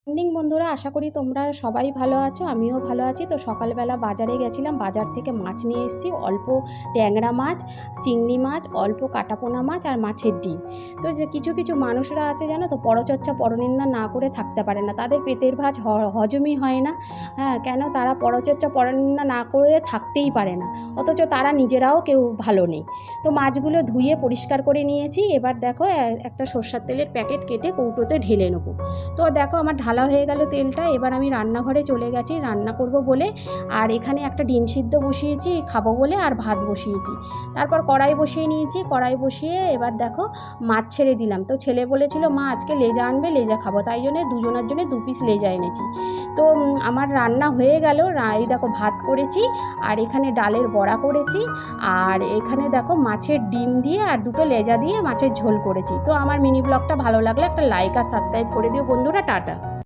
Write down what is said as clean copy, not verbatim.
Morning বন্ধুরা, আশা করি তোমরা সবাই ভালো আছো। আমিও ভালো আছি। তো সকালবেলা বাজারে গেছিলাম, বাজার থেকে মাছ নিয়ে এসেছি। অল্প ট্যাংরা মাছ, চিংড়ি মাছ, অল্প কাটাপোনা মাছ আর মাছের ডিম। তো যে কিছু কিছু মানুষরা আছে জানো তো, পরচর্চা পরনিন্দা না করে থাকতে পারে না, তাদের পেটের ভাঁজ হজমই হয় না। হ্যাঁ, কেন তারা পরচর্চা পরনিন্দা না করে থাকতেই পারে না, অথচ তারা নিজেরাও কেউ ভালো নেই। তো মাছগুলো ধুয়ে পরিষ্কার করে নিয়েছি। এবার দেখো একটা সর্ষের তেলের প্যাকেট কেটে কৌটোতে ঢেলে নেবো। তো দেখো আমার ঢালা হয়ে গেল তেলটা। এবার আমি রান্নাঘরে চলে গেছি রান্না করব বলে। আর এখানে একটা ডিম সিদ্ধ বসিয়েছি খাবো বলে, আর ভাত বসিয়েছি। তারপর কড়াই বসিয়ে নিয়েছি। কড়াই বসিয়ে এবার দেখো মাছ ছেড়ে দিলাম। তো ছেলে বলেছিল মা আজকে লেজা আনবে, লেজা খাবো, তাই জন্য দুজনের জন্য 2 পিস লেজা এনেছি। তো আমার রান্না হয়ে গেল। এই দেখো ভাত করেছি, আর এখানে ডালের বড়া করেছি, আর এখানে দেখো মাছের ডিম দিয়ে আর 2টো লেজা দিয়ে মাছের ঝোল করেছি। তো আমার মিনি ব্লগটা ভালো লাগলে একটা লাইক আর সাবস্ক্রাইব করে দিও বন্ধুরা। টাটা।